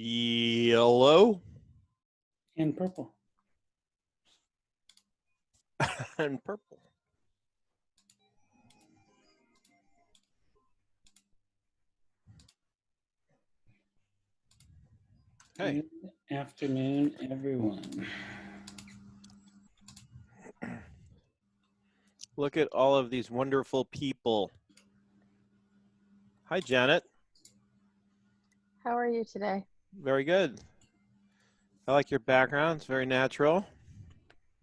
Yellow. And purple. And purple. Hey. Good afternoon, everyone. Look at all of these wonderful people. Hi, Janet. How are you today? Very good. I like your background. It's very natural.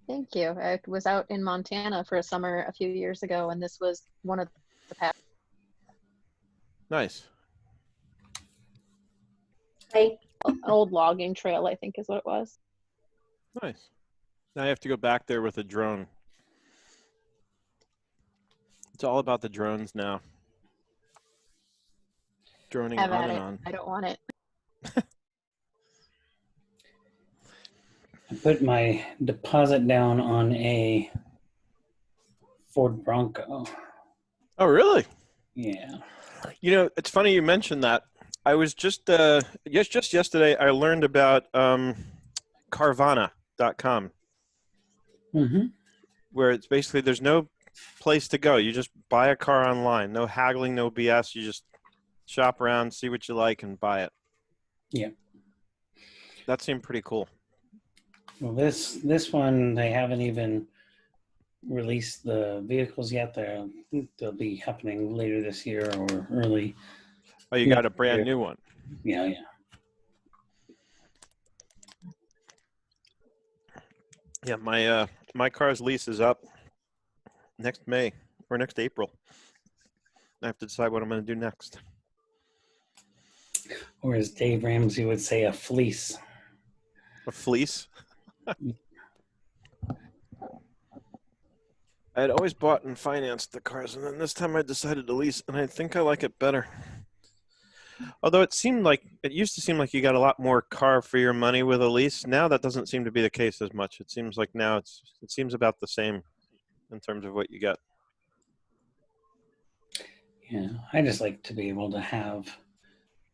Thank you. I was out in Montana for a summer a few years ago, and this was one of the paths. Nice. An old logging trail, I think is what it was. Nice. Now I have to go back there with a drone. It's all about the drones now. Droning Have on at and it. on. I don't want it. I put my deposit down on a Ford Bronco. Oh, really? Yeah. You know, it's funny you mentioned that. I was just yesterday I learned about Carvana.com, where it's basically there's no place to go. You just buy a car online. No haggling, no BS. You just shop around, see what you like, and buy it. Yeah. That seemed pretty cool. Well, this one, they haven't even released the vehicles yet. They'll be happening later this year or early. Oh, you got a brand new one. Yeah. Yeah, my car's lease is up next May or next April. I have to decide what I'm going to do next. Or as Dave Ramsey would say, a fleece. A fleece? I had always bought and financed the cars, and then this time I decided to lease, and I think I like it better. Although it used to seem like you got a lot more car for your money with a lease. Now that doesn't seem to be the case as much. It seems like now it seems about the same in terms of what you get. Yeah, I just like to be able to have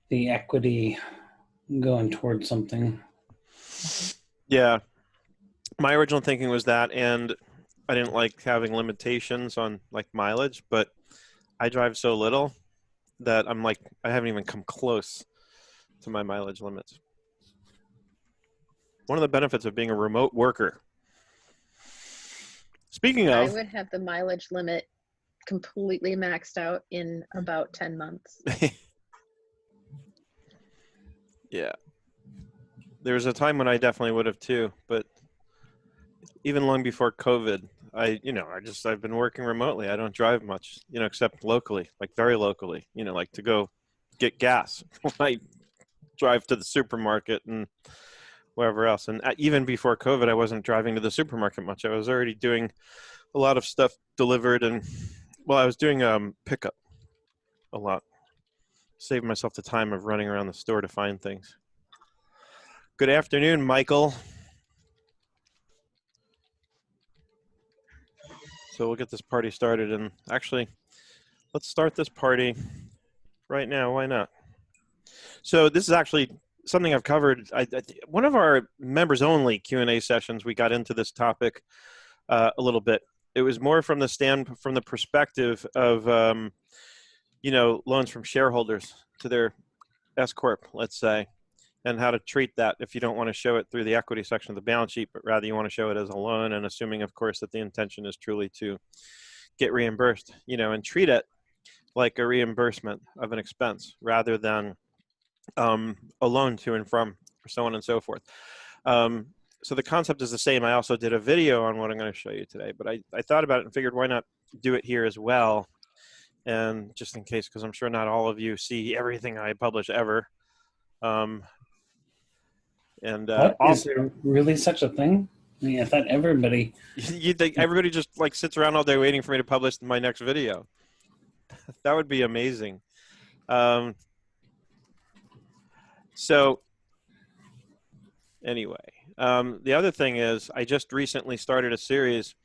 the equity going towards something. Yeah. My original thinking was that, and I didn't like having limitations on like mileage, but I drive so little that I'm like, I haven't even come close to my mileage limits. One of the benefits of being a remote worker. Speaking of, I would have the mileage limit completely maxed out in about 10 months. Yeah. There was a time when I definitely would have too, but even long before COVID, I've been working remotely. I don't drive much, except locally, like very locally, like to go get gas when I drive to the supermarket and wherever else. And even before COVID, I wasn't driving to the supermarket much. I was already doing a lot of stuff delivered, and I was doing pickup a lot. Saved myself the time of running around the store to find things. Good afternoon, Michael. So we'll get this party started, and actually, let's start this party right now. Why not? So this is actually something I've covered. One of our members-only Q&A sessions, we got into this topic a little bit. It was more from the perspective of, loans from shareholders to their S corp, let's say, and how to treat that if you don't want to show it through the equity section of the balance sheet, but rather you want to show it as a loan, and assuming, of course, that the intention is truly to get reimbursed, and treat it like a reimbursement of an expense rather than a loan to and from, or so on and so forth. So the concept is the same. I also did a video on what I'm going to show you today, but I thought about it and figured why not do it here as well, and just in case, because I'm sure not all of you see everything I publish ever. Is there really such a thing? I mean, I thought everybody... You think everybody just like sits around all day waiting for me to publish my next video? That would be amazing. So anyway, the other thing is I just recently started a series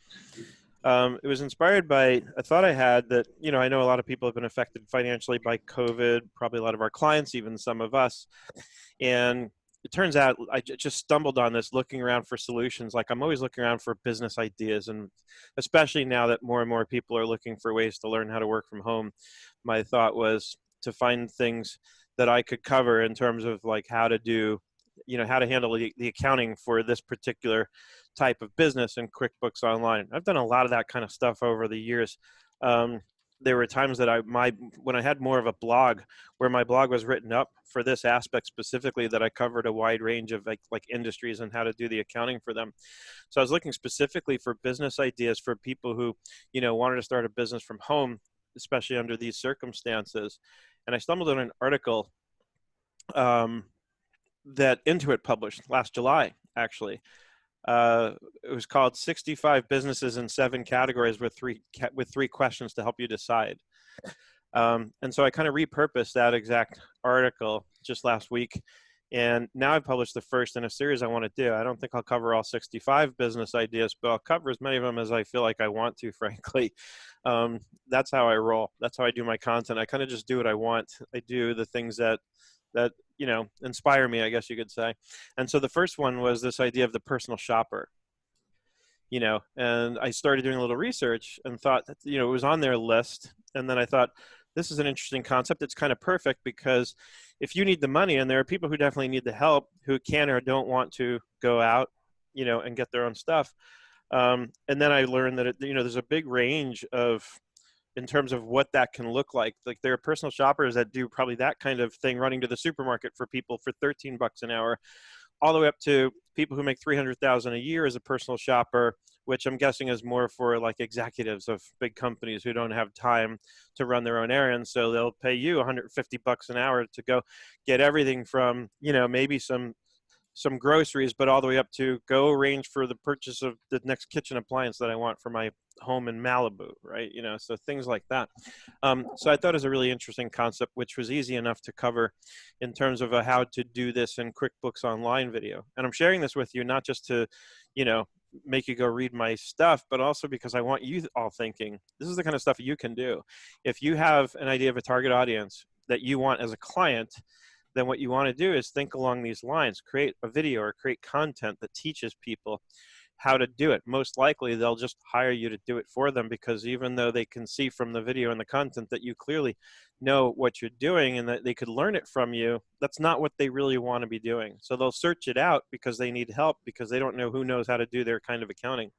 It was inspired by a thought I had that, I know a lot of people have been affected financially by COVID, probably a lot of our clients, even some of us. And it turns out I just stumbled on this looking around for solutions. Like, I'm always looking around for business ideas. And especially now that more and more people are looking for ways to learn how to work from home, my thought was to find things that I could cover in terms of like how to do, how to handle the accounting for this particular type of business in QuickBooks Online. I've done a lot of that kind of stuff over the years. There were times that when I had more of a blog, where my blog was written up for this aspect specifically, that I covered a wide range of like industries and how to do the accounting for them. So I was looking specifically for business ideas for people who, wanted to start a business from home, especially under these circumstances. And I stumbled on an article that Intuit published last July, actually. It was called 65 Businesses in 7 Categories with three questions to help you decide. And so I kind of repurposed that exact article just last week. And now I've published the first in a series I want to do. I don't think I'll cover all 65 business ideas, but I'll cover as many of them as I feel like I want to, frankly. That's how I roll. That's how I do my content. I kind of just do what I want. I do the things that inspire me, I guess you could say. And so the first one was this idea of the personal shopper, and I started doing a little research and thought that, it was on their list. And then I thought, this is an interesting concept. It's kind of perfect because if you need the money, and there are people who definitely need the help who can or don't want to go out, and get their own stuff. And then I learned that, there's a big range in terms of what that can look like. Like, there are personal shoppers that do probably that kind of thing, running to the supermarket for people for $13 an hour, all the way up to people who make $300,000 a year as a personal shopper, which I'm guessing is more for like executives of big companies who don't have time to run their own errands. So they'll pay you $150 an hour to go get everything from, maybe some groceries, but all the way up to go arrange for the purchase of the next kitchen appliance that I want for my home in Malibu, right? So things like that. So I thought it was a really interesting concept, which was easy enough to cover in terms of a how to do this in QuickBooks Online video. And I'm sharing this with you, not just to, make you go read my stuff, but also because I want you all thinking, this is the kind of stuff you can do. If you have an idea of a target audience that you want as a client, then what you want to do is think along these lines, create a video or create content that teaches people how to do it. Most likely they'll just hire you to do it for them, because even though they can see from the video and the content that you clearly know what you're doing and that they could learn it from you, that's not what they really want to be doing. So they'll search it out because they need help, because they don't know who knows how to do their kind of accounting.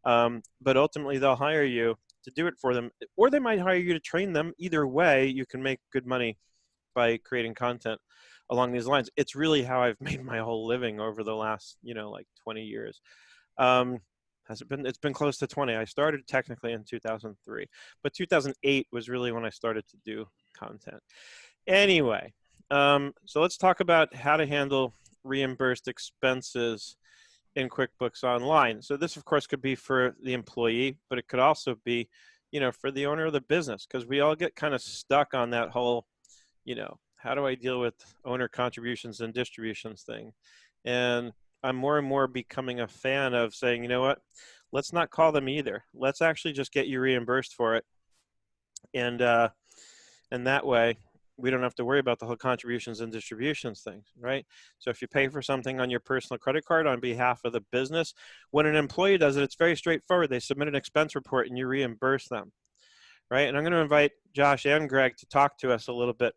But ultimately they'll hire you to do it for them, or they might hire you to train them. Either way, you can make good money by creating content along these lines. It's really how I've made my whole living over the last, like 20 years. Has it been? It's been close to 20. I started technically in 2003, but 2008 was really when I started to do content. Anyway, so let's talk about how to handle reimbursed expenses in QuickBooks Online. So this, of course, could be for the employee, but it could also be, for the owner of the business, because we all get kind of stuck on that whole, how do I deal with owner contributions and distributions thing? And I'm more and more becoming a fan of saying, you know what, let's not call them either. Let's actually just get you reimbursed for it. And that way we don't have to worry about the whole contributions and distributions thing, right? So if you pay for something on your personal credit card on behalf of the business, when an employee does it, it's very straightforward. They submit an expense report and you reimburse them, right? And I'm going to invite Josh and Greg to talk to us a little bit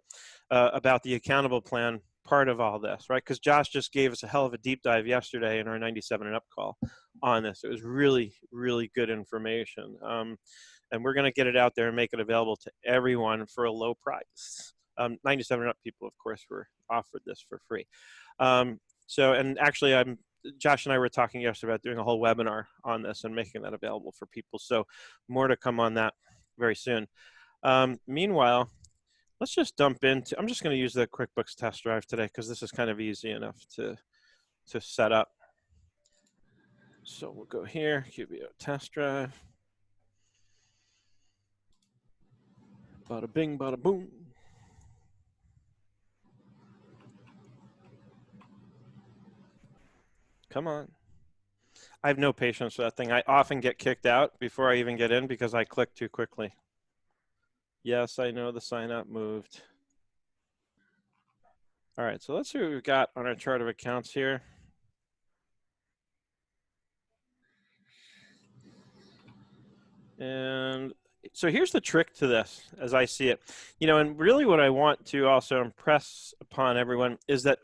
about the accountable plan part of all this, right? Because Josh just gave us a hell of a deep dive yesterday in our 97 and up call on this. It was really, really good information. And we're going to get it out there and make it available to everyone for a low price. 97 and up people, of course, were offered this for free. And actually, Josh and I were talking yesterday about doing a whole webinar on this and making that available for people. So more to come on that very soon. Meanwhile, let's just dump into, I'm just going to use the QuickBooks test drive today because this is kind of easy enough to set up. So we'll go here, QBO test drive. Bada bing, bada boom. Come on. I have no patience for that thing. I often get kicked out before I even get in because I click too quickly. Yes, I know the sign up moved. All right, so let's see what we've got on our chart of accounts here. And so here's the trick to this as I see it. And really what I want to also impress upon everyone is that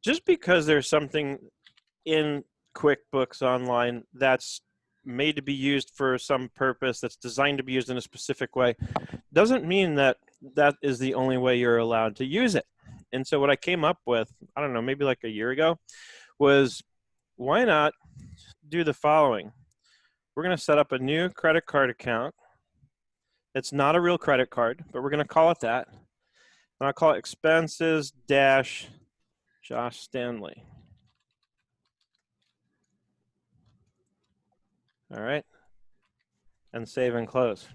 just because there's something in QuickBooks Online that's made to be used for some purpose, that's designed to be used in a specific way, doesn't mean that that is the only way you're allowed to use it. And so what I came up with, I don't know, maybe like a year ago, was why not do the following? We're going to set up a new credit card account. It's not a real credit card, but we're going to call it that. And I'll call it expenses dash Josh Stanley. All right. And save and close.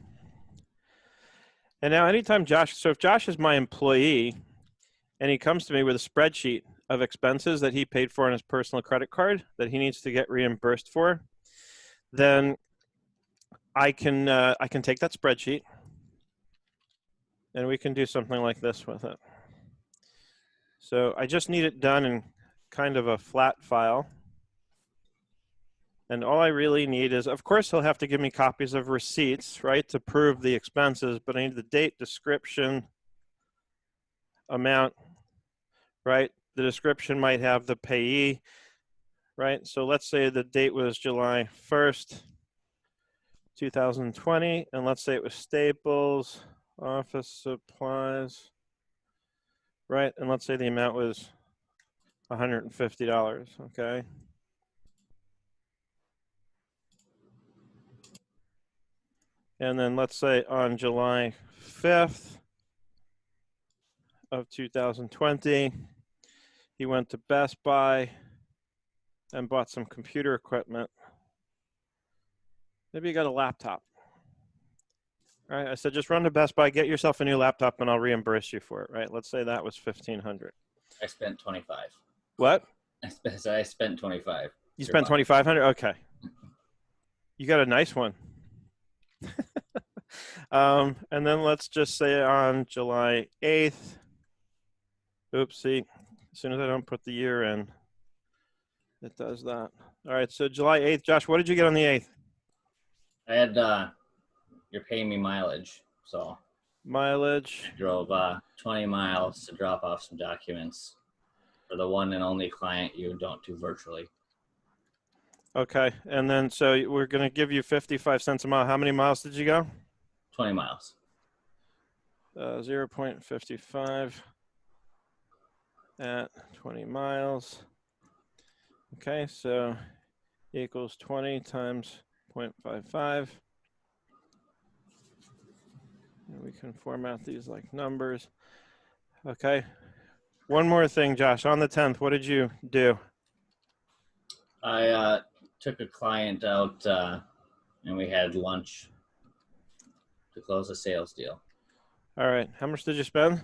And now anytime so if Josh is my employee and he comes to me with a spreadsheet of expenses that he paid for on his personal credit card that he needs to get reimbursed for, then I can take that spreadsheet and we can do something like this with it. So I just need it done in kind of a flat file. And all I really need is, of course, he'll have to give me copies of receipts, right, to prove the expenses, but I need the date, description, amount, right? The description might have the payee, right? So let's say the date was July 1st, 2020, and let's say it was Staples, office supplies, right? And let's say the amount was $150, okay? And then let's say on July 5th of 2020, he went to Best Buy and bought some computer equipment. Maybe you got a laptop. All right, I said, just run to Best Buy, get yourself a new laptop, and I'll reimburse you for it, right? Let's say that was $1,500. I spent 25. What? I spent 25. You spent 2,500? Okay. You got a nice one. And then let's just say on July 8th, oopsie, as soon as I don't put the year in, it does that. All right, so July 8th, Josh, what did you get on the 8th? I had, you're paying me mileage, so. Mileage. I drove 20 miles to drop off some documents for the one and only client you don't do virtually. Okay, and then so we're going to give you 55 cents a mile. How many miles did you go? 20 miles. 0.55 at 20 miles. Okay, so equals 20 times 0.55. And we can format these like numbers. Okay. One more thing, Josh. On the 10th, what did you do? I took a client out and we had lunch to close a sales deal. All right. How much did you spend?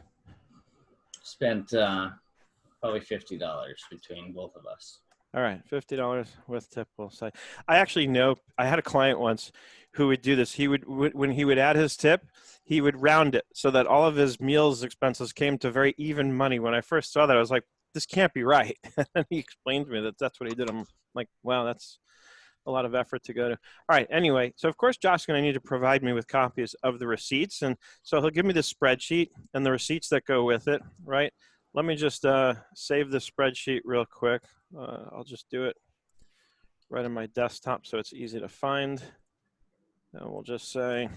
Spent probably $50 between both of us. All right, $50 with tip, we'll say. I actually know, I had a client once who would do this. He would, when he would add his tip, he would round it so that all of his meals expenses came to very even money. When I first saw that, I was like, this can't be right. And he explained to me that that's what he did. I'm like, wow, that's a lot of effort to go to. All right, anyway, so of course, Josh is going to need to provide me with copies of the receipts. And so he'll give me the spreadsheet and the receipts that go with it, right? Let me just save the spreadsheet real quick. I'll just do it right on my desktop so it's easy to find. And we'll just say,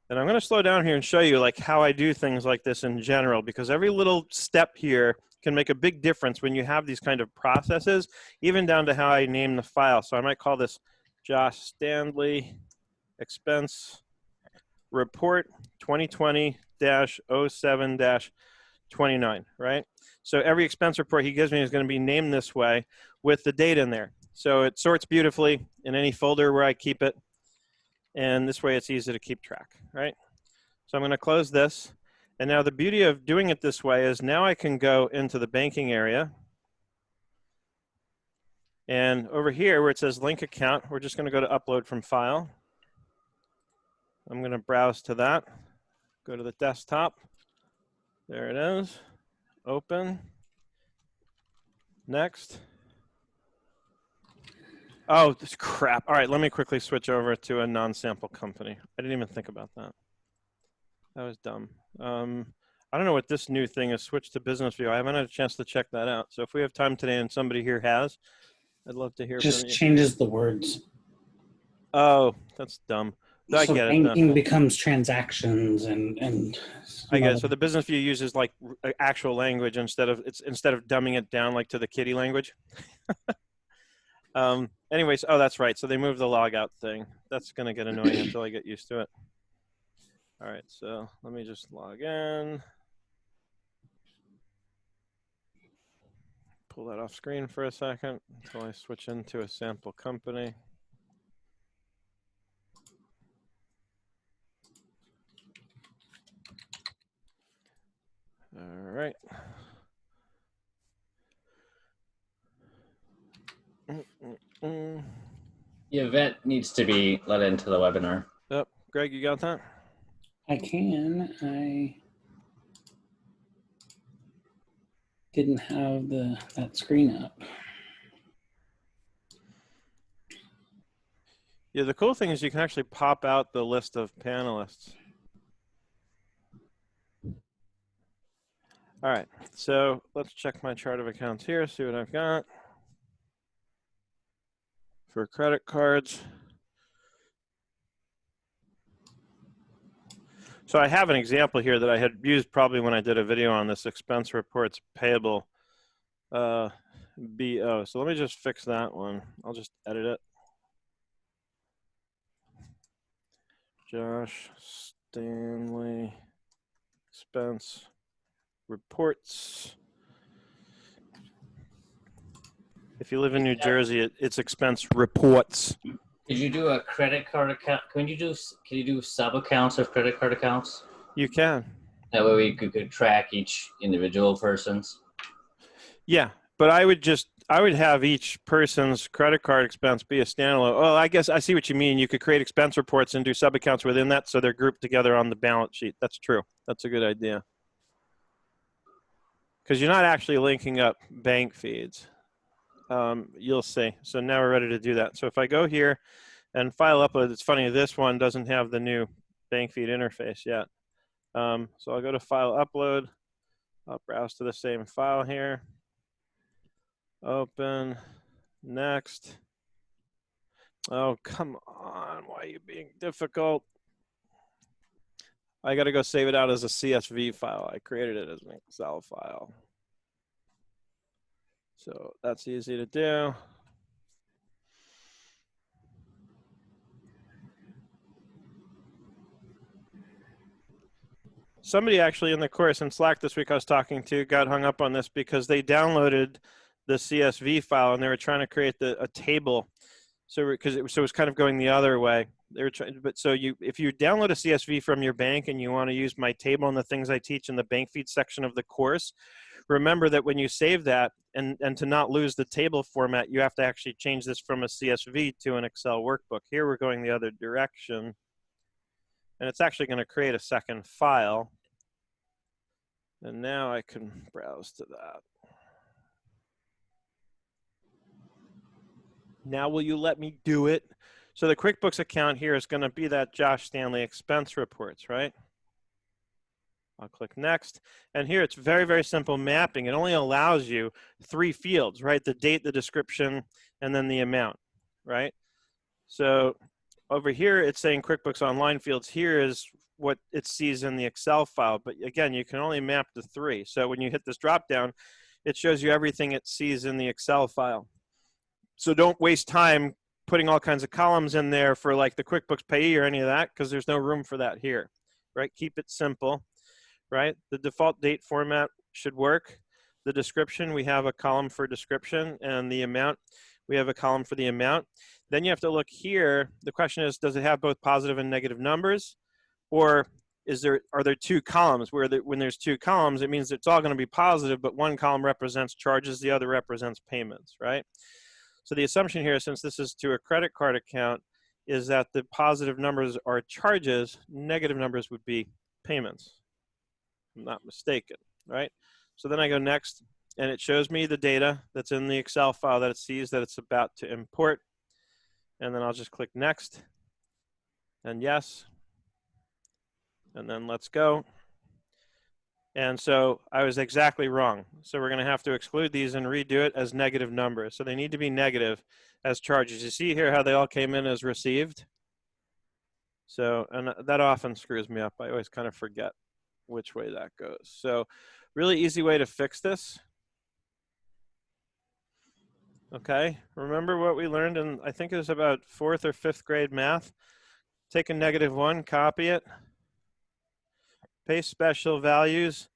and I'm going to slow down here and show you like how I do things like this in general, because every little step here can make a big difference when you have these kind of processes, even down to how I name the file. So I might call this Josh Stanley Expense Report 2020-07-29, right? So every expense report he gives me is going to be named this way with the date in there. So it sorts beautifully in any folder where I keep it. And this way it's easy to keep track, right? So I'm going to close this. And now the beauty of doing it this way is now I can go into the banking area. And over here where it says link account, we're just going to go to upload from file. I'm going to browse to that, go to the desktop. There it is. Open. Next. Oh, this crap. All right, let me quickly switch over to a non-sample company. I didn't even think about that. That was dumb. I don't know what this new thing is, switch to business view. I haven't had a chance to check that out. So if we have time today and somebody here has, I'd love to hear from you. Just changes the words. Oh, that's dumb. I So get it. banking becomes transactions and I get it. So the business view uses like actual language instead of dumbing it down like to the kiddie language. Anyways, oh, that's right. So they moved the log out thing. That's going to get annoying until I get used to it. All right. So let me just log in. Pull that off screen for a second until I switch into a sample company. All right. Yvette needs to be let into the webinar. Yep. Greg, you got that? I didn't have that screen up. Yeah, the cool thing is you can actually pop out the list of panelists. All right, so let's check my chart of accounts here, see what I've got. For credit cards. So I have an example here that I had used probably when I did a video on this expense reports payable BO. So let me just fix that one. I'll just edit it. Josh Stanley expense reports. If you live in New Jersey, it's expense reports. Did you do a credit card account? Can you do sub accounts of credit card accounts? You can. That way we could track each individual person's. Yeah, but I would have each person's credit card expense be a standalone. Oh, I guess I see what you mean. You could create expense reports and do sub accounts within that, so they're grouped together on the balance sheet. That's true. That's a good idea. Because you're not actually linking up bank feeds. You'll see. So now we're ready to do that. So if I go here and file upload, it's funny, this one doesn't have the new bank feed interface yet. So I'll go to file upload. I'll browse to the same file here. Open. Next. Oh, come on. Why are you being difficult? I got to go save it out as a CSV file. I created it as an Excel file. So that's easy to do. Somebody actually in the course in Slack this week I was talking to got hung up on this because they downloaded the CSV file and they were trying to create a table. So because it was kind of going the other way. They were trying, but so if you download a CSV from your bank and you want to use my table and the things I teach in the bank feed section of the course, remember that when you save that and to not lose the table format, you have to actually change this from a CSV to an Excel workbook. Here we're going the other direction. And it's actually going to create a second file. And now I can browse to that. Now will you let me do it? So the QuickBooks account here is going to be that Josh Stanley expense reports, right? I'll click next. And here it's very, very simple mapping. It only allows you 3 fields, right? The date, the description, and then the amount, right? So over here, it's saying QuickBooks Online fields. Here is what it sees in the Excel file. But again, you can only map to 3. So when you hit this drop down, it shows you everything it sees in the Excel file. So don't waste time putting all kinds of columns in there for like the QuickBooks Payee or any of that, because there's no room for that here, right? Keep it simple, right? The default date format should work. The description, we have a column for description, and the amount, we have a column for the amount. Then you have to look here. The question is, does it have both positive and negative numbers? Or are there 2 columns where when there's 2 columns, it means it's all going to be positive, but one column represents charges, the other represents payments, right? So the assumption here, since this is to a credit card account, is that the positive numbers are charges, negative numbers would be payments. If I'm not mistaken, right? So then I go next, and it shows me the data that's in the Excel file that it sees that it's about to import. And then I'll just click next, and yes, and then let's go. And so I was exactly wrong. So we're going to have to exclude these and redo it as negative numbers. So they need to be negative as charges. You see here how they all came in as received? So, and that often screws me up. I always kind of forget which way that goes. So really easy way to fix this. Okay, remember what we learned in, I think it was about 4th or 5th grade math? Take a -1, copy it, paste special values,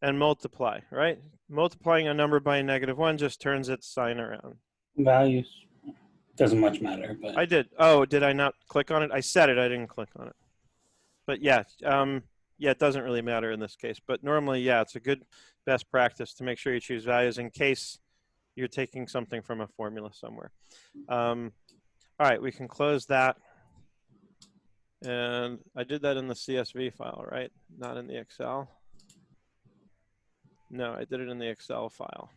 and multiply, right? Multiplying a number by a -1 just turns its sign around. Values doesn't much matter, but I did. Oh, did I not click on it? I said it. I didn't click on it. But yeah, yeah, it doesn't really matter in this case. But normally, yeah, it's a good best practice to make sure you choose values in case you're taking something from a formula somewhere. All right, we can close that. And I did that in the CSV file, right? Not in the Excel. No, I did it in the Excel file.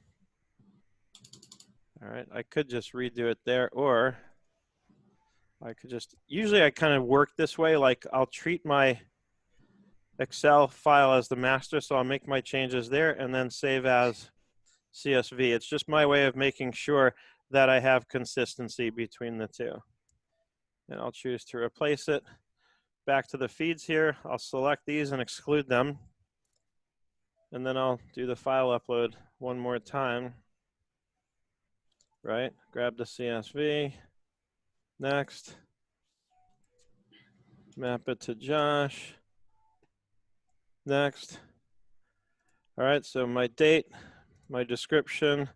All right, I could just redo it there, or I could just, usually I kind of work this way, like I'll treat my Excel file as the master, so I'll make my changes there and then save as CSV. It's just my way of making sure that I have consistency between the two. And I'll choose to replace it. Back to the feeds here, I'll select these and exclude them. And then I'll do the file upload one more time. Right, grab the CSV, next, map it to Josh, next. All right, so my date, my description,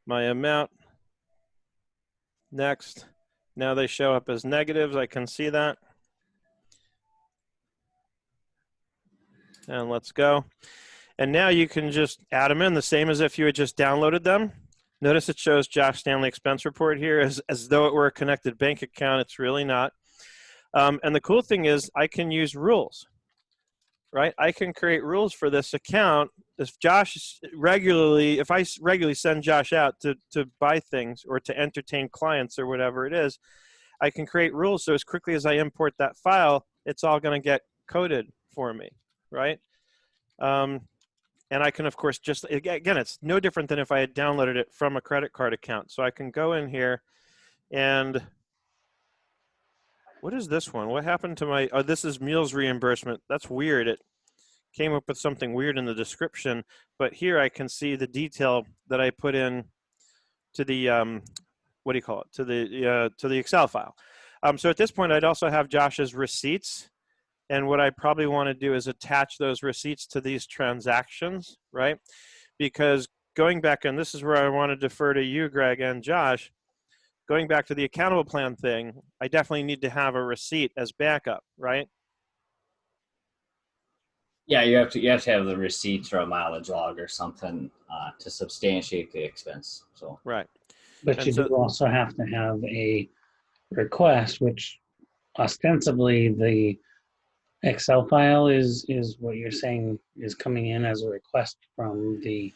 my amount, next. Now they show up as negatives, I can see that. And let's go. And now you can just add them in the same as if you had just downloaded them. Notice it shows Josh Stanley expense report here as though it were a connected bank account. It's really not. And the cool thing is I can use rules, right? I can create rules for this account. If I regularly send Josh out to buy things or to entertain clients or whatever it is, I can create rules so as quickly as I import that file, it's all going to get coded for me, right? And I can, of course, just, again, it's no different than if I had downloaded it from a credit card account. So I can go in here and what is this one? What happened to my, oh, this is meals reimbursement. That's weird. It came up with something weird in the description, but here I can see the detail that I put in to the, what do you call it? To the Excel file. So at this point, I'd also have Josh's receipts. And what I probably want to do is attach those receipts to these transactions, right? Because going back, and this is where I want to defer to you, Greg and Josh, going back to the accountable plan thing, I definitely need to have a receipt as backup, right? Yeah, you have to have the receipts or a mileage log or something to substantiate the expense. So right. but And you so, do also have to have a request, which ostensibly the Excel file is what you're saying is coming in as a request from the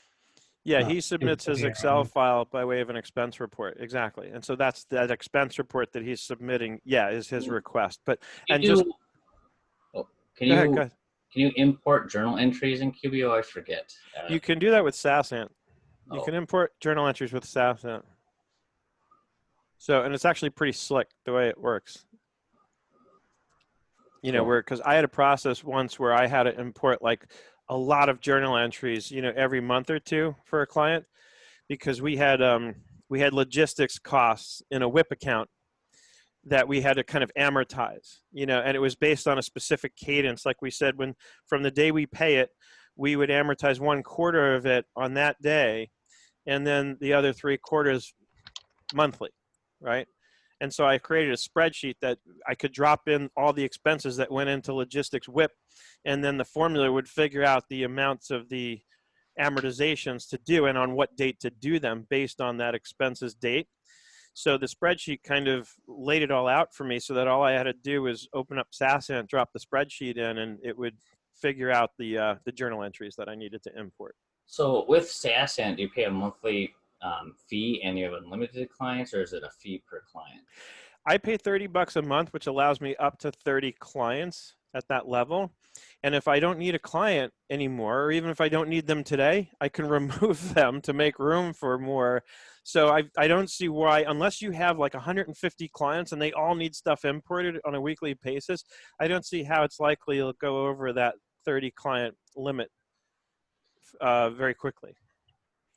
yeah, he submits his Excel file by way of an expense report. Exactly. And so that's that expense report that he's submitting. Yeah, is his request. But and can go ahead. you import journal entries in QBO? I forget. You can do that with SASANT. You Oh. can import journal entries with SASANT. So, and it's actually pretty slick the way it works. You know, Cool. because I had a process once where I had to import like a lot of journal entries, you know, every month or two for a client, because we had logistics costs in a WIP account that we had to kind of amortize, you know, and it was based on a specific cadence. Like we said, from the day we pay it, we would amortize 1/4 of it on that day, and then the other 3/4 monthly, right? And so I created a spreadsheet that I could drop in all the expenses that went into logistics WIP, and then the formula would figure out the amounts of the amortizations to do and on what date to do them based on that expenses date. So the spreadsheet kind of laid it all out for me so that all I had to do was open up SASant, drop the spreadsheet in, and it would figure out the journal entries that I needed to import. So with SASant, do you pay a monthly fee and you have unlimited clients, or is it a fee per client? I pay $30 a month, which allows me up to 30 clients at that level. And if I don't need a client anymore, or even if I don't need them today, I can remove them to make room for more. So I don't see why, unless you have like 150 clients and they all need stuff imported on a weekly basis, I don't see how it's likely you'll go over that 30 client limit very quickly.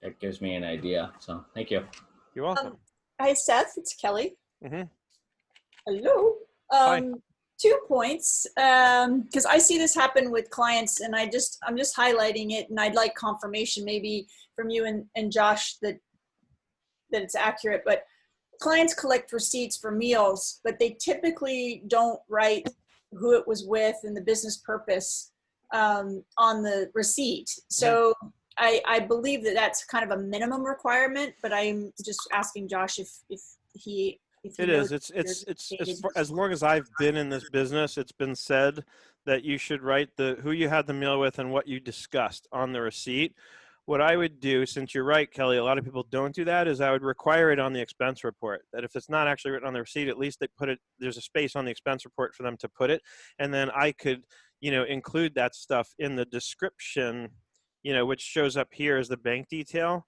That gives me an idea. So thank you. You're welcome. Hi, Seth. It's Kelly. Mm-hmm. Hello. Hi. 2 points, because I see this happen with clients, and I'm just highlighting it, and I'd like confirmation maybe from you and Josh that it's accurate. But clients collect receipts for meals, but they typically don't write who it was with and the business purpose on the receipt. So I believe that that's kind of a minimum requirement, but I'm just asking Josh if he It is. It's as long as I've been in this business, it's been said that you should write who you had the meal with and what you discussed on the receipt. What I would do, since you're right, Kelly, a lot of people don't do that, is I would require it on the expense report. That if it's not actually written on the receipt, at least they put it. There's a space on the expense report for them to put it, and then I could, include that stuff in the description, which shows up here as the bank detail.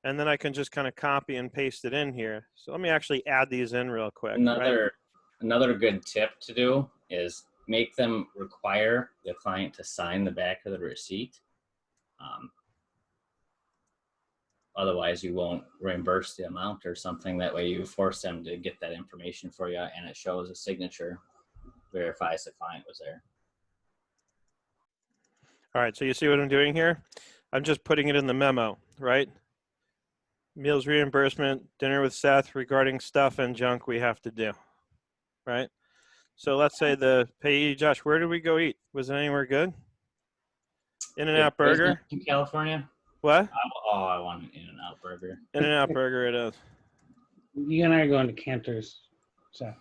And then I can just kind of copy and paste it in here. So let me actually add these in real quick. Another good tip to do is make them require the client to sign the back of the receipt. Otherwise, you won't reimburse the amount or something. That way you force them to get that information for you, and it shows a signature, verifies the client was there. All right, so you see what I'm doing here? I'm just putting it in the memo, right? Meals reimbursement, dinner with Seth regarding stuff and junk we have to do, right? So let's say the payee, Josh, where did we go eat? Was it anywhere good? In-N-Out Burger? In California? What? I want an In-N-Out Burger. In-N-Out Burger it is. You and I are going to Cantor's, so.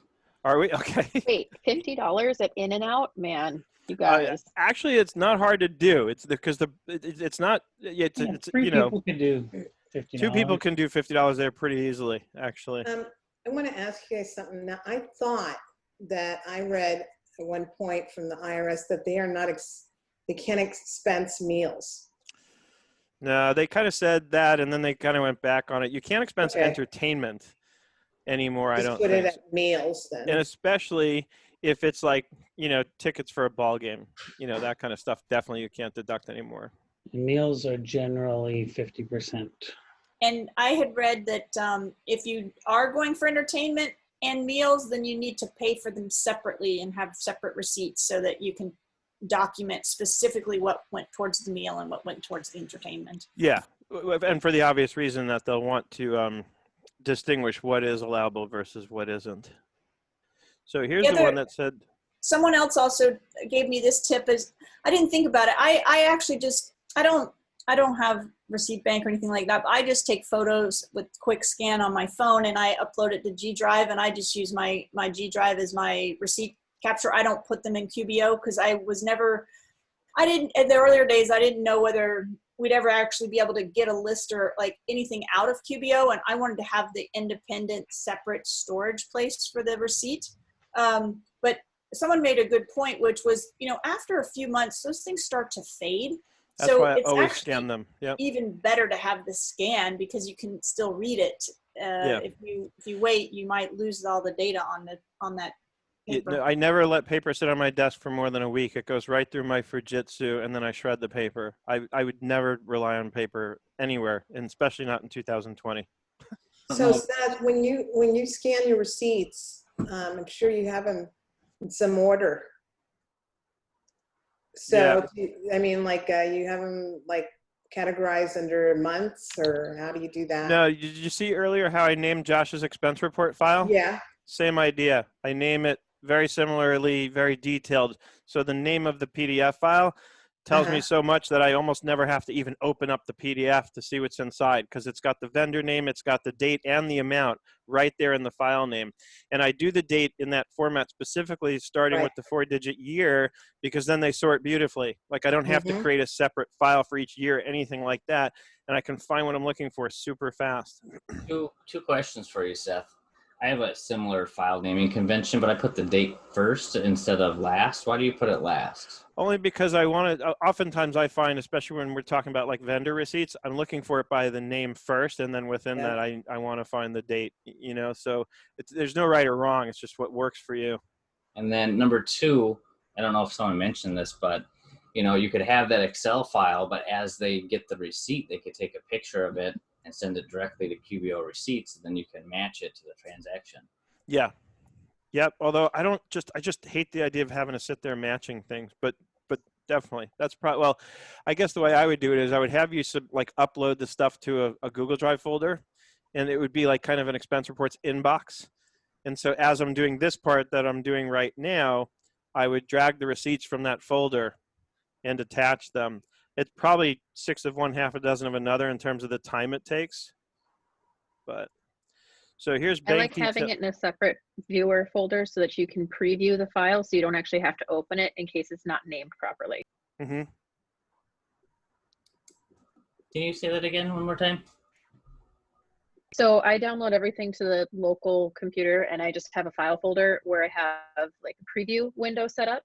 Are we? Okay. Wait, $50 at In-N-Out? Man, you guys. Actually, it's not hard to do. It's because it's not, it's Three people could do $50. 2 people can do $50 there pretty easily, actually. I want to ask you guys something. Now, I thought that I read at one point from the IRS that they are not, they can't expense meals. No, they kind of said that, and then they kind of went back on it. You can't expense entertainment anymore, I don't think. Put it think. at meals then. And especially if it's like, tickets for a ball game, that kind of stuff, definitely you can't deduct anymore. Meals are generally 50%. And I had read that if you are going for entertainment and meals, then you need to pay for them separately and have separate receipts so that you can document specifically what went towards the meal and what went towards the entertainment. Yeah, and for the obvious reason that they'll want to distinguish what is allowable versus what isn't. So here's the one that said. Someone else also gave me this tip. Is I didn't think about it. I actually just I don't have Receipt Bank or anything like that. But I just take photos with quick scan on my phone and I upload it to G Drive, and I just use my G Drive as my receipt capture. I don't put them in QBO because in the earlier days, I didn't know whether we'd ever actually be able to get a list or like anything out of QBO. And I wanted to have the independent separate storage place for the receipt. But someone made a good point, which was, after a few months, those things start to fade. That's so why I it's always actually scan them. Yep. even better to have the scan because you can still read it. If you wait, you might lose all the data on that paper. I never let paper sit on my desk for more than a week. It goes right through my Fujitsu, and then I shred the paper. I would never rely on paper anywhere, and especially not in 2020. So Seth, when you scan your receipts, make sure you have them in some order. So, you have them like categorized under months, or how do you do that? No, did you see earlier how I named Josh's expense report file? Yeah. Same idea. I name it very similarly, very detailed. So the name of the PDF file tells me so much that I almost never have to even open up the PDF to see what's inside, because it's got the vendor name, it's got the date and the amount right there in the file name. And I do the date in that format specifically starting with the 4-digit year, because then they sort beautifully. Like I don't have to create a separate file for each year, anything like that. And I can find what I'm looking for super fast. Two questions for you, Seth. I have a similar file naming convention, but I put the date first instead of last. Why do you put it last? Only because I want to, oftentimes I find, especially when we're talking about like vendor receipts, I'm looking for it by the name first, and then within that I want to find the date, you know, so there's no right or wrong. It's just what works for you. And then number two, I don't know if someone mentioned this, but you know, you could have that Excel file, but as they get the receipt, they could take a picture of it and send it directly to QBO receipts, and then you can match it to the transaction. Yeah. Yep. Although I just hate the idea of having to sit there matching things, but definitely that's probably, well, I guess the way I would do it is I would have you like upload the stuff to a Google Drive folder, and it would be like kind of an expense reports inbox. And so as I'm doing this part that I'm doing right now, I would drag the receipts from that folder and attach them. It's probably 6 of one, half a dozen of another in terms of the time it takes. But so here's bank I like having it in a separate viewer folder so that you can preview the file, so you don't actually have to open it in case it's not named properly. Can you say that again one more time? So I download everything to the local computer, and I just have a file folder where I have like a preview window set up.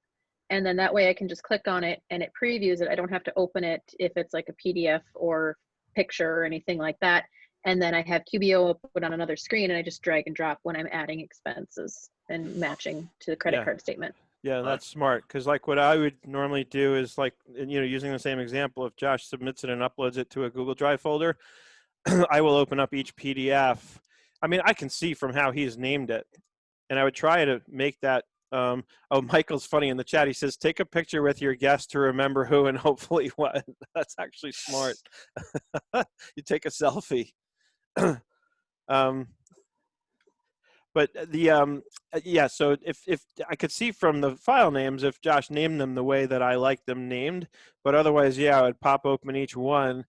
And then that way I can just click on it and it previews it. I don't have to open it if it's like a PDF or picture or anything like that. And then I have QBO put on another screen, and I just drag and drop when I'm adding expenses and matching to the credit card statement. Yeah, that's smart. Because like what I would normally do is like, you know, using the same example, if Josh submits it and uploads it to a Google Drive folder, I will open up each PDF. I mean, I can see from how he's named it, and I would try to make that. Oh, Michael's funny in the chat. He says, take a picture with your guest to remember who and hopefully what. That's actually smart. You take a selfie. But the yeah, so if I could see from the file names if Josh named them the way that I like them named, but otherwise, yeah, I would pop open each one.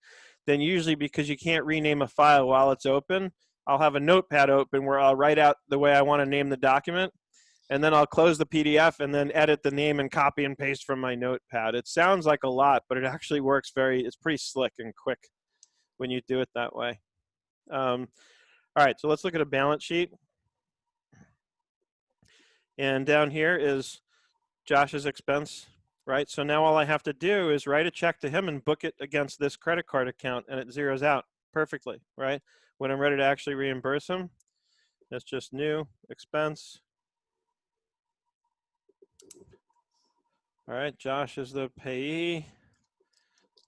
Then usually, because you can't rename a file while it's open, I'll have a notepad open where I'll write out the way I want to name the document, and then I'll close the PDF and then edit the name and copy and paste from my notepad. It sounds like a lot, but it actually works it's pretty slick and quick when you do it that way. All right, so let's look at a balance sheet. And down here is Josh's expense, right? So now all I have to do is write a check to him and book it against this credit card account, and it zeroes out perfectly, right? When I'm ready to actually reimburse him, that's just new expense. All right, Josh is the payee.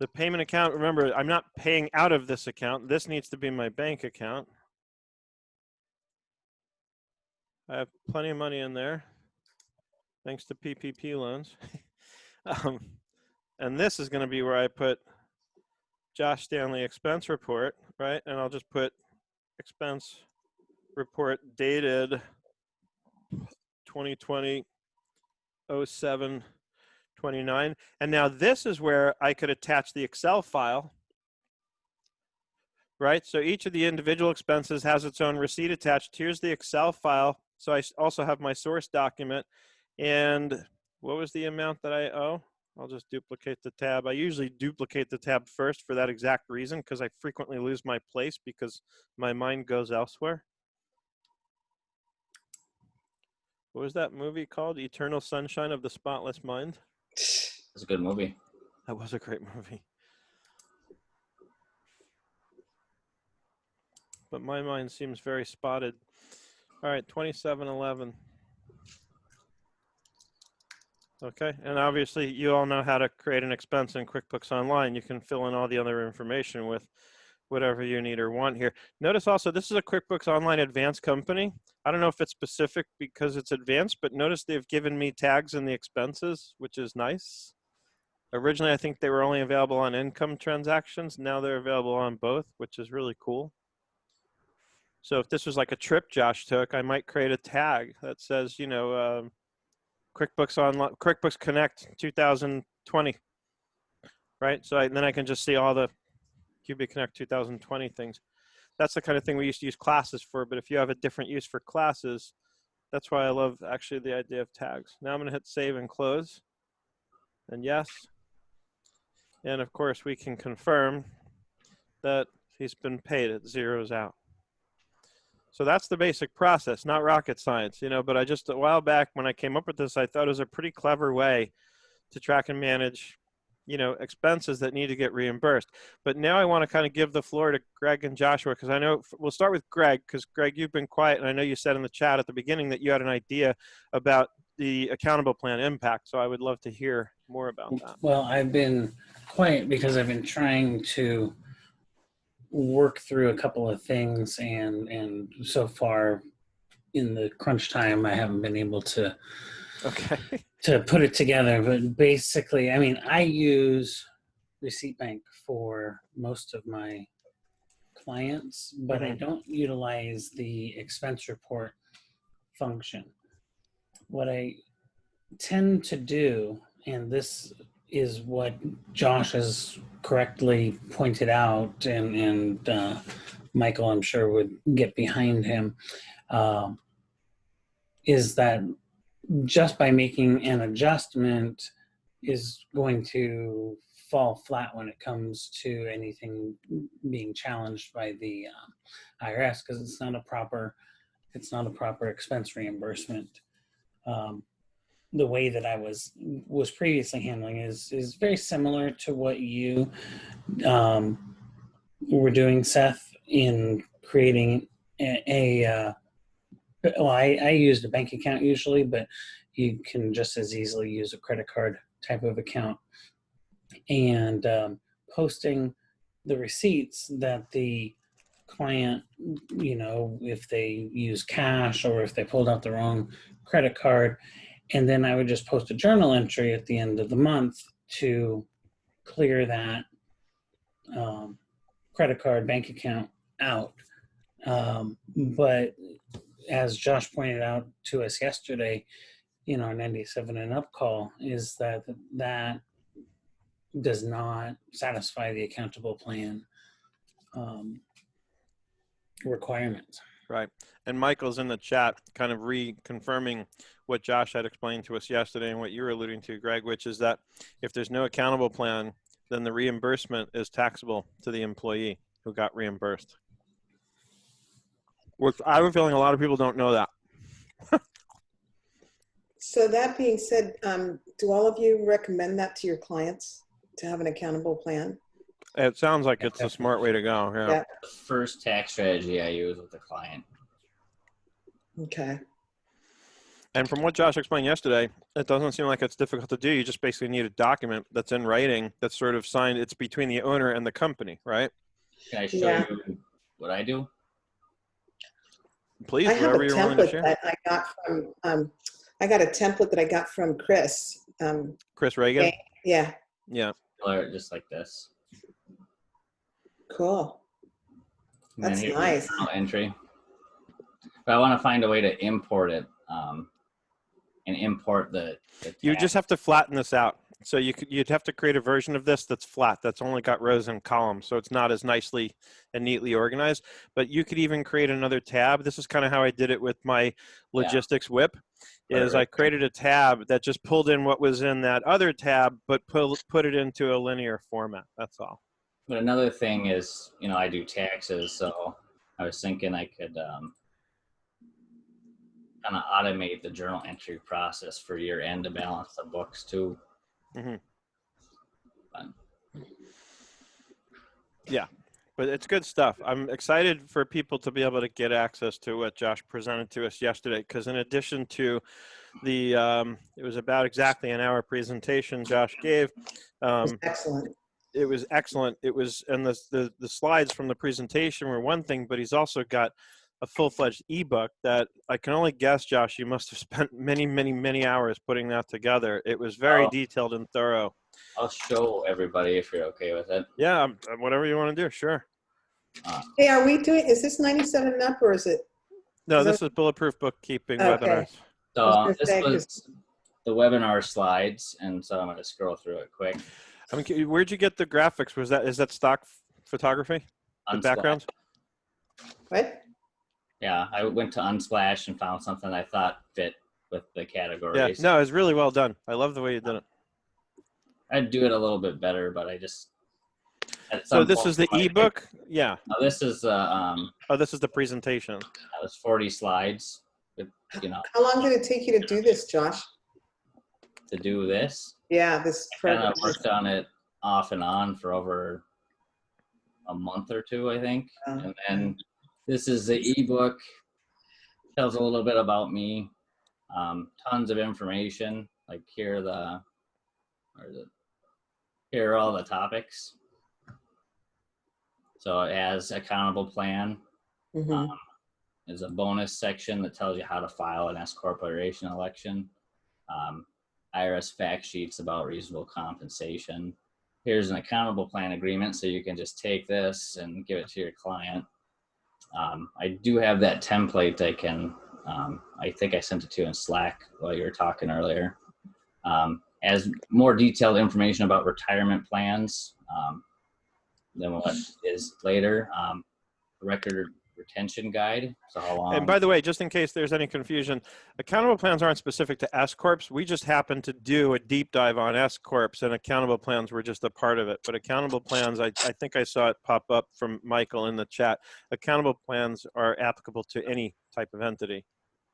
The payment account, remember, I'm not paying out of this account. This needs to be my bank account. I have plenty of money in there, thanks to PPP loans. And this is going to be where I put Josh Stanley expense report, right? And I'll just put expense report dated 2020-07-29. And now this is where I could attach the Excel file, right? So each of the individual expenses has its own receipt attached. Here's the Excel file. So I also have my source document. And what was the amount that I owe? I'll just duplicate the tab. I usually duplicate the tab first for that exact reason, because I frequently lose my place because my mind goes elsewhere. What was that movie called? Eternal Sunshine of the Spotless Mind? It's a good movie. That was a great movie. But my mind seems very spotted. All right, 2711. Okay, and obviously you all know how to create an expense in QuickBooks Online. You can fill in all the other information with whatever you need or want here. Notice also, this is a QuickBooks Online Advanced company. I don't know if it's specific because it's advanced, but notice they've given me tags in the expenses, which is nice. Originally, I think they were only available on income transactions. Now they're available on both, which is really cool. So if this was like a trip Josh took, I might create a tag that says, you know, QuickBooks Online, QuickBooks Connect 2020, right? So then I can just see all the QB Connect 2020 things. That's the kind of thing we used to use classes for, but if you have a different use for classes, that's why I love actually the idea of tags. Now I'm going to hit save and close, and yes. And of course we can confirm that he's been paid. It zeroes out. So that's the basic process, not rocket science, you know, but I just, a while back when I came up with this, I thought it was a pretty clever way to track and manage, you know, expenses that need to get reimbursed. But now I want to kind of give the floor to Greg and Joshua, because I know we'll start with Greg, because Greg, you've been quiet, and I know you said in the chat at the beginning that you had an idea about the accountable plan impact. So I would love to hear more about that. Well, I've been quiet because I've been trying to work through a couple of things, and so far in the crunch time, I haven't been able to put it together. But basically, I mean, I use Receipt Bank for most of my clients, but I don't utilize the expense report function. What I tend to do, and this is what Josh has correctly pointed out, and Michael, I'm sure, would get behind him, is that just by making an adjustment is going to fall flat when it comes to anything being challenged by the IRS, because it's not a proper expense reimbursement. The way that I was previously handling is very similar to what you were doing, Seth, in creating well, I used a bank account usually, but you can just as easily use a credit card type of account, and posting the receipts that the client, you know, if they use cash or if they pulled out their own credit card. And then I would just post a journal entry at the end of the month to clear that credit card bank account out. But as Josh pointed out to us yesterday in our 97 and up call, is that does not satisfy the accountable plan requirements. Right. And Michael's in the chat kind of reconfirming what Josh had explained to us yesterday and what you were alluding to, Greg, which is that if there's no accountable plan, then the reimbursement is taxable to the employee who got reimbursed. Which I have a feeling a lot of people don't know that. So that being said, do all of you recommend that to your clients, to have an accountable plan? It sounds like it's a smart way to go. Yeah. The first tax strategy I use with the client. Okay. And from what Josh explained yesterday, it doesn't seem like it's difficult to do. You just basically need a document that's in writing that's sort of signed. It's between the owner and the company, right? Can I show you what I do? Please, I have a whatever you're willing to template share. that I got from, I got a template that I got from Chris. Chris Reagan? Yeah. Yeah. Just like this. Cool. And That's here's nice. the journal entry. But I want to find a way to import it and import the You tab. just have to flatten this out. So you'd have to create a version of this that's flat, that's only got rows and columns, so it's not as nicely and neatly organized. But you could even create another tab. This is kind of how I did it with my logistics whip, is I created a tab that just pulled in what was in that other tab, but put it into a linear format. That's all. But another thing is, you know, I do taxes, so I was thinking I could kind of automate the journal entry process for year end to balance the books too. Mm-hmm. Yeah, but it's good stuff. I'm excited for people to be able to get access to what Josh presented to us yesterday, because in addition to the, it was about exactly an hour presentation Josh gave. Excellent. It was excellent. It was, and the slides from the presentation were one thing, but he's also got a full-fledged ebook that I can only guess, Josh, you must have spent many, many, many hours putting that together. It was very detailed and thorough. I'll show everybody if you're okay with it. Yeah, whatever you want to do, sure. Hey, are we doing, is this 97 and up, or is it? No, this is Bulletproof Bookkeeping webinars. So this was the webinar slides, and so I'm going to scroll through it quick. I mean, where'd you get the graphics? Is that stock photography? The Unsplash. backgrounds? What? Yeah, I went to Unsplash and found something I thought fit with the Yeah. categories. No, it's really well done. I love the way you did it. I'd do it a little bit better, but I just. So this is the ebook? Yeah. This is Oh, this is the presentation. that was 40 slides. With, you know, How long did it take you to do this, Josh? to do this. Yeah, this Kind program. of worked on it off and on for over a month or two, I think. And then this is the ebook. Tells a little bit about me. Tons of information. Like here are all the topics. So it has accountable plan. Mhm. There's a bonus section that tells you how to file an S corporation election. IRS fact sheets about reasonable compensation. Here's an accountable plan agreement, so you can just take this and give it to your client. I do have that template. I think I sent it to you in Slack while you were talking earlier. As more detailed information about retirement plans than what is later. Record retention guide. So how long? And by the way, just in case there's any confusion, accountable plans aren't specific to S corps. We just happened to do a deep dive on S corps, and accountable plans were just a part of it. But accountable plans, I think I saw it pop up from Michael in the chat. Accountable plans are applicable to any type of entity.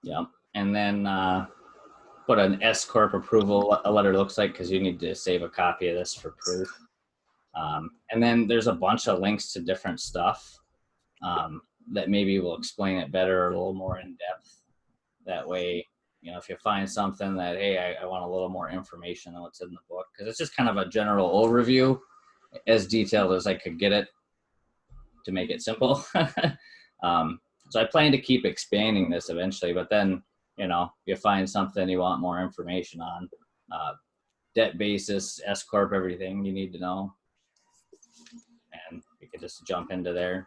Yeah, and then what an S corp approval letter looks like, because you need to save a copy of this for proof. And then there's a bunch of links to different stuff. That maybe will explain it better or a little more in depth. That way, you know, if you find something that, hey, I want a little more information than what's in the book, because it's just kind of a general overview, as detailed as I could get it to make it simple. So I plan to keep expanding this eventually, but then, you know, if you find something you want more information on, debt basis, S corp, everything you need to know, and you can just jump into there.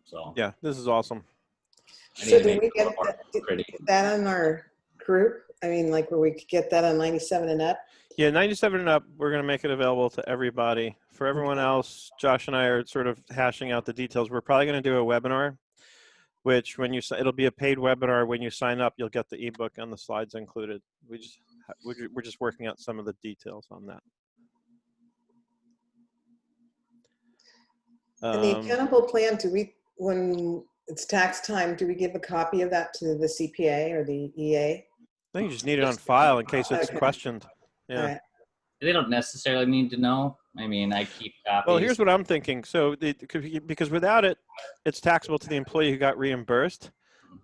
So Yeah, this is awesome. So did we get that on our group? I mean, like where we could get that on 97 and up? Yeah, 97 and up, we're going to make it available to everybody. For everyone else, Josh and I are sort of hashing out the details. We're probably going to do a webinar, which it'll be a paid webinar. When you sign up, you'll get the ebook and the slides included. We're just working out some of the details on that. And the accountable plan, when it's tax time, do we give a copy of that to the CPA or the EA? I think you just need it on file in case it's questioned. Yeah. Right. They don't necessarily need to know. I mean, I keep copies. Well, here's what I'm thinking. So, because without it, it's taxable to the employee who got reimbursed.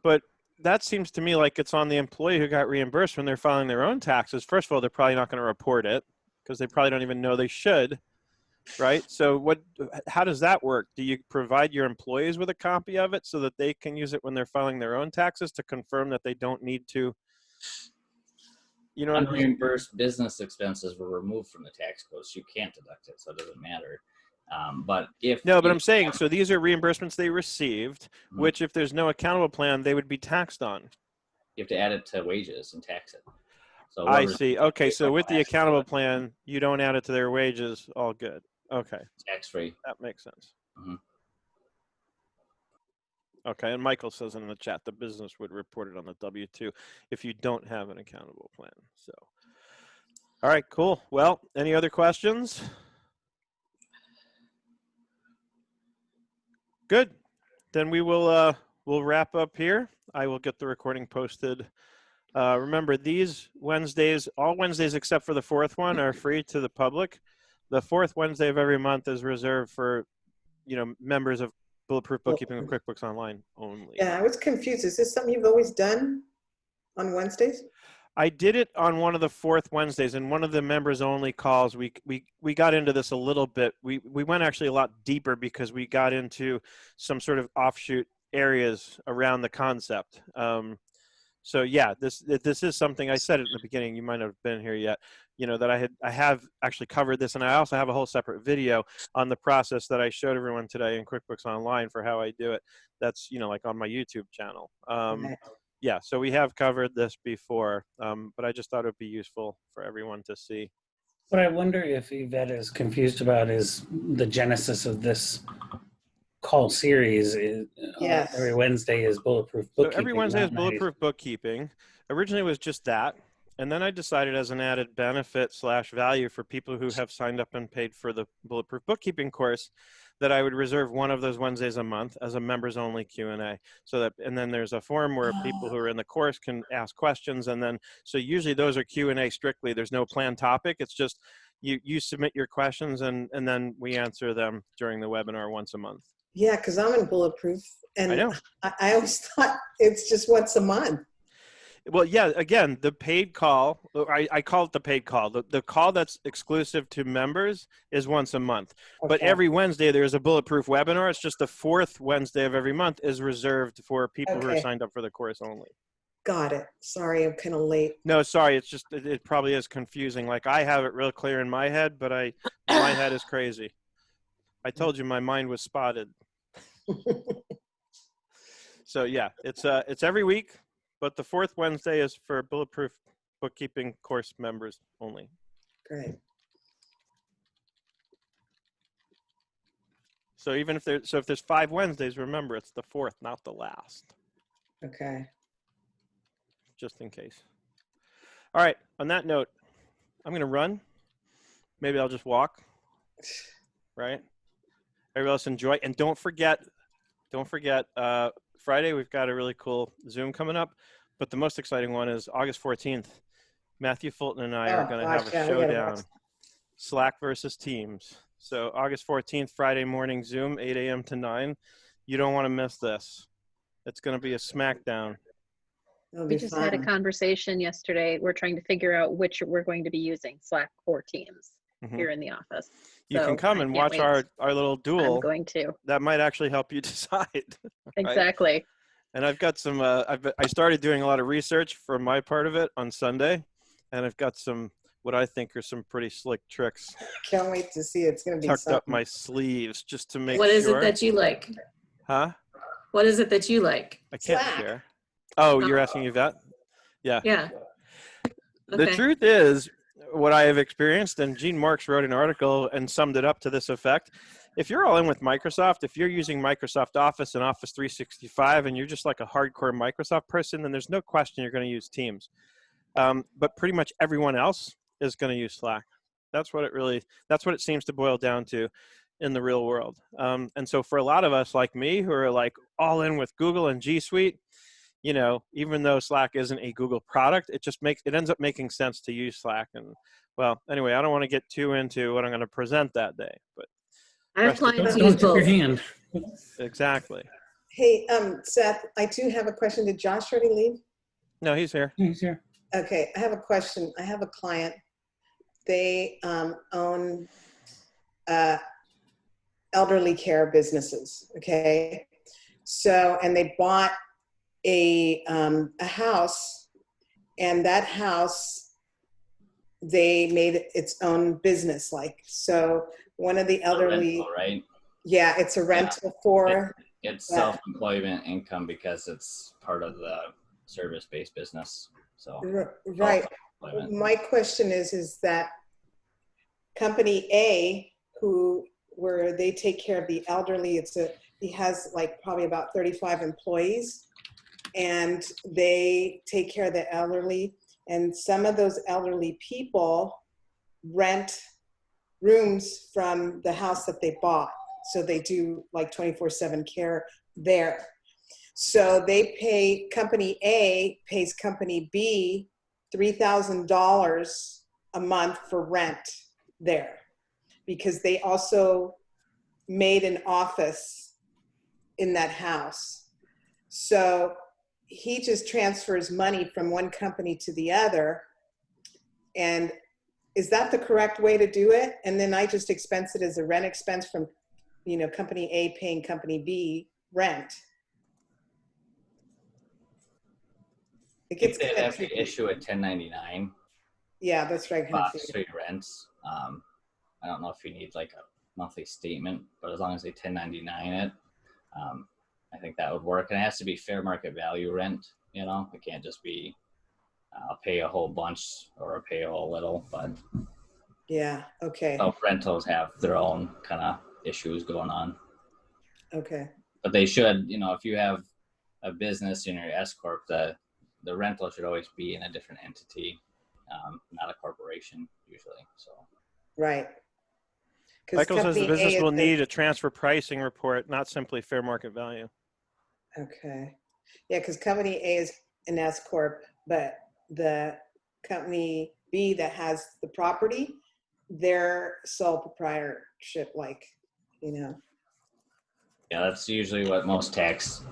But that seems to me like it's on the employee who got reimbursed when they're filing their own taxes. First of all, they're probably not going to report it because they probably don't even know they should. Right? So how does that work? Do you provide your employees with a copy of it so that they can use it when they're filing their own taxes to confirm that they don't need to, you know? Unreimbursed business expenses were removed from the tax code, so you can't deduct it, so it doesn't matter. But I'm saying, so these are reimbursements they received, which if there's no accountable plan, they would be taxed on. You have to add it to wages and tax it. So I see. Okay, so with the accountable plan, you don't add it to their wages. All good. Okay. Tax-free. That makes sense. Okay, and Michael says in the chat, the business would report it on the W-2 if you don't have an accountable plan. So, all right, cool. Well, any other questions? Good. Then we will we'll wrap up here. I will get the recording posted. Remember, these Wednesdays, all Wednesdays except for the fourth one, are free to the public. The fourth Wednesday of every month is reserved for, members of Bulletproof Bookkeeping with QuickBooks Online only. Yeah, I was confused. Is this something you've always done on Wednesdays? I did it on one of the fourth Wednesdays, and one of the members only calls. We got into this a little bit. We went actually a lot deeper because we got into some sort of offshoot areas around the concept. So yeah, this is something I said it in the beginning. You might not have been here yet. That I have actually covered this, and I also have a whole separate video on the process that I showed everyone today in QuickBooks Online for how I do it. That's like on my YouTube channel. Yeah, so we have covered this before, but I just thought it would be useful for everyone to see. What I wonder if Yvette is confused about is the genesis of this call series. Is, Yes. every Wednesday is Bulletproof So Bookkeeping. every Wednesday is not nice. Bulletproof Bookkeeping. Originally it was just that. And then I decided as an added benefit / value for people who have signed up and paid for the Bulletproof Bookkeeping course that I would reserve one of those Wednesdays a month as a members only Q&A. So that, and then there's a forum where people who are in the course can ask questions. And then, so usually those are Q&A strictly. There's no planned topic. It's just you submit your questions and then we answer them during the webinar once a month. Yeah, because I'm in Bulletproof, and I know. I always thought it's just once a month. Well, yeah, again, the paid call, I call it the paid call. The call that's exclusive to members is once a month. Okay. But every Wednesday, there's a Bulletproof webinar. It's just the fourth Wednesday of every month is reserved for people who are Okay. signed up for the course only. Got it. Sorry, I'm kind of late. No, sorry, it's just, it probably is confusing. Like, I have it real clear in my head, but my head is crazy. I told you my mind was spotted. So yeah, it's every week. But the fourth Wednesday is for Bulletproof Bookkeeping course members only. Great. So even if there's 5 Wednesdays, remember it's the fourth, not the last, Okay. just in case. All right. On that note, I'm gonna run. Maybe I'll just walk. Right. Everybody else enjoy, and don't forget. Friday, we've got a really cool Zoom coming up, but the most exciting one is August 14th. Matthew Fulton and I are going to have a showdown, Slack versus Teams. So August 14th, Friday morning Zoom, 8 a.m. to 9. You don't want to miss this. It's going to be a smackdown. It'll We be just fun. had a conversation yesterday. We're trying to figure out which we're going to be using, Slack or Teams, here in the office. You can come and watch our little duel. I'm going to. That might actually help you decide. Exactly. Right? And I've got some, I started doing a lot of research for my part of it on Sunday, and I've got some, what I think are some pretty slick tricks. Can't wait to see it. It's going to be tucked something. up my sleeves just to make What is sure. it that you like? Huh? What is it that you like? I can't Slack. share. Oh, you're asking Yvette? Yeah. Yeah. The Okay. truth is, what I have experienced, and Gene Marks wrote an article and summed it up to this effect. If you're all in with Microsoft, if you're using Microsoft Office and Office 365 and you're just like a hardcore Microsoft person, then there's no question you're going to use Teams. But pretty much everyone else is going to use Slack. That's what it seems to boil down to in the real world. And so for a lot of us like me who are like all in with Google and G Suite, you know, even though Slack isn't a Google product, it ends up making sense to use Slack. And well, anyway, I don't want to get too into what I'm going to present that day, but I have clients who Don't use tip your both. hand. exactly. Hey, Seth, I do have a question. Did Josh already leave? No, he's here. He's here. Okay, I have a question. I have a client. They own elderly care businesses. Okay, so and they bought a house, and that house they made it its own business. Like so, one of the elderly, Rental, right? yeah, it's a rental for. It's Yeah. self-employment income because it's part of the service-based business. So Right. self-employment. My question is that company A, where they take care of the elderly, he has like probably about 35 employees, and they take care of the elderly. And some of those elderly people rent rooms from the house that they bought. So they do like 24/7 care there. So company A pays company B $3,000 a month for rent there, because they also made an office in that house. So he just transfers money from one company to the other. And is that the correct way to do it? And then I just expense it as a rent expense from, company A paying company B rent. It gets They'd kind of have to tricky. issue a 1099 Yeah, that's right. box straight rents. I don't know if you need like a monthly statement, but as long as they 1099 it, I think that would work. And it has to be fair market value rent, You know, it can't just be pay a whole bunch or pay a whole little. But Yeah. Okay. rentals have their own kind of issues going on. Okay. But they should, you know, if you have a business in your S corp, the rental should always be in a different entity, not a corporation usually. So Right. Michael says the company A business is will the- need a transfer pricing report, not simply fair market value. Okay. Yeah, because company A is an S corp, but the company B that has the property, they're sole proprietorship, like, you know. yeah, that's usually what most tax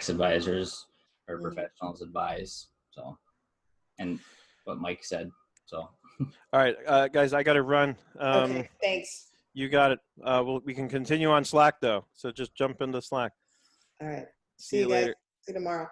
advisors or Mhm. professionals advise. So, and what Mike said. So, All right, guys, I got to run. Okay, thanks. You got it. We can continue on Slack though. So just jump into Slack. All right. See you guys. later. See you tomorrow.